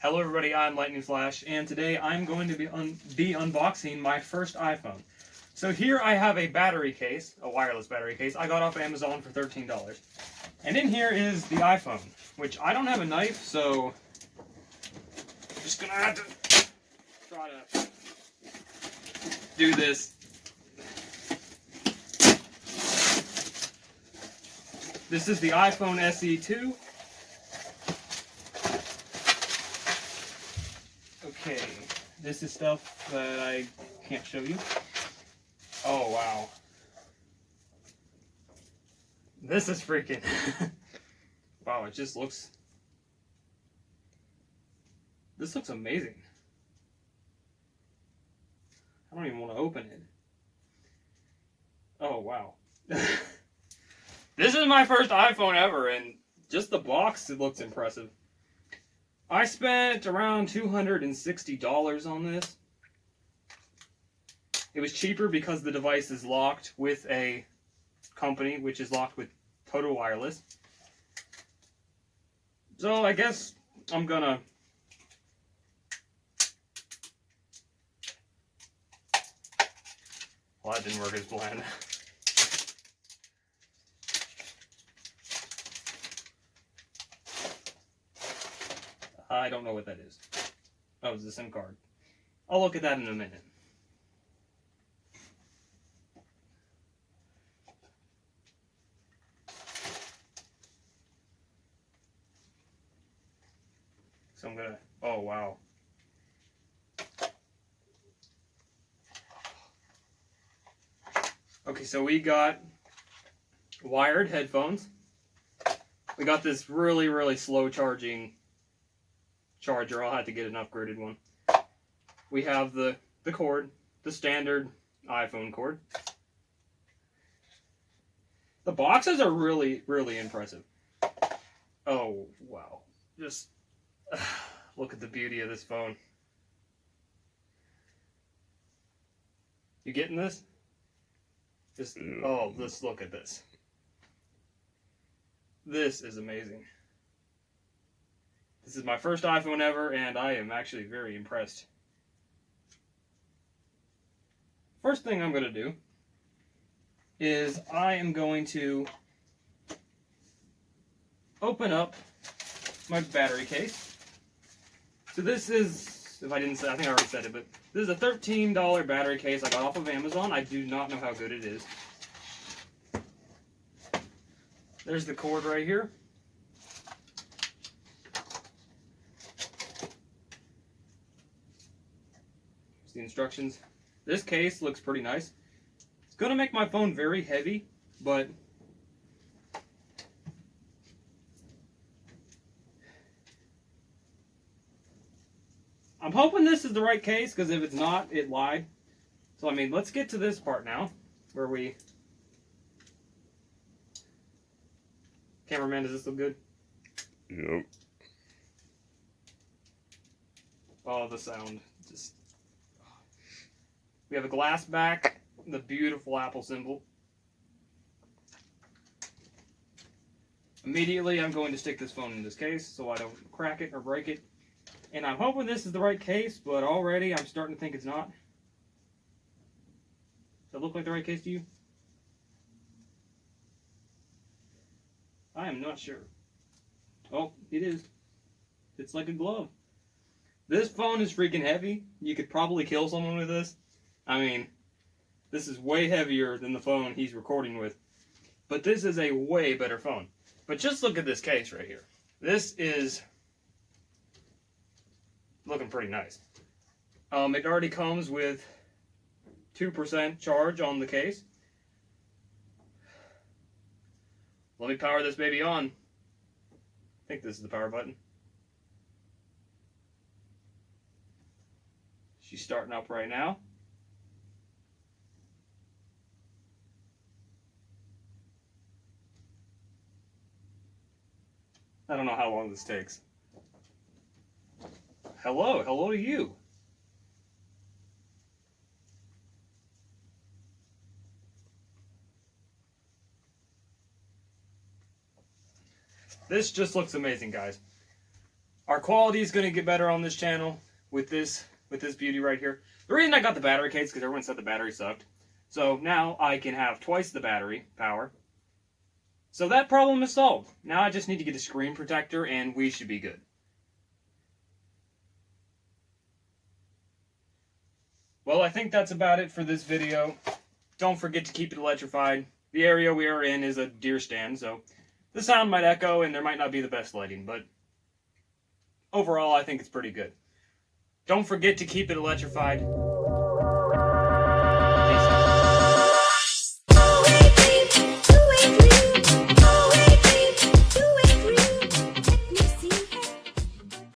Hello everybody, I'm Lightning Flash, and today I'm going to be unboxing my first iPhone. So here I have a battery case, a wireless battery case, I got off Amazon for $13. And in here is the iPhone, which I don't have a knife, so I'm just gonna have to try to do this. This is the iPhone SE 2. Okay, this is stuff that I can't show you. Oh, wow. This is freaking... Wow, it just looks... This looks amazing. I don't even want to open it. Oh, wow. This is my first iPhone ever, and just the box, it looks impressive. I spent around $260 on this. It was cheaper because the device is locked with a company, which is locked with Total Wireless. So I guess I'm gonna... Well, that didn't work as planned. I don't know what that is. Oh, it's the SIM card. I'll look at that in a minute. So I'm gonna... Oh, wow. Okay, so we got wired headphones. We got this really, really slow charging charger. I'll have to get an upgraded one. We have the cord, the standard iPhone cord. The boxes are really, really impressive. Oh, wow. Just look at the beauty of this phone. You getting this? Just, oh, let's look at this. This is amazing. This is my first iPhone ever, and I am actually very impressed. First thing I'm going to do is I am going to open up my battery case. So this is, if I didn't say, I think I already said it, but this is a $13 battery case I got off of Amazon. I do not know how good it is. There's the cord right here. Here's the instructions. This case looks pretty nice. It's going to make my phone very heavy, but I'm hoping this is the right case, because if it's not, it lied. So, I mean, let's get to this part now, where we... Cameraman, does this look good? Yep. Oh, the sound. Just... We have a glass back, the beautiful Apple symbol. Immediately, I'm going to stick this phone in this case so I don't crack it or break it. And I'm hoping this is the right case, but already I'm starting to think it's not. Does it look like the right case to you? I am not sure. Oh, it is. It's like a glove. This phone is freaking heavy. You could probably kill someone with this. I mean, this is way heavier than the phone he's recording with. But this is a way better phone. But just look at this case right here. This is looking pretty nice. It already comes with 2% charge on the case. Let me power this baby on. I think this is the power button. She's starting up right now. I don't know how long this takes. Hello to you. This just looks amazing, guys. Our quality is going to get better on this channel with this beauty right here. The reason I got the battery case is because everyone said the battery sucked. So now I can have twice the battery power. So that problem is solved. Now I just need to get a screen protector and we should be good. Well, I think that's about it for this video. Don't forget to keep it electrified. The area we are in is a deer stand, so the sound might echo and there might not be the best lighting, but overall I think it's pretty good. Don't forget to keep it electrified.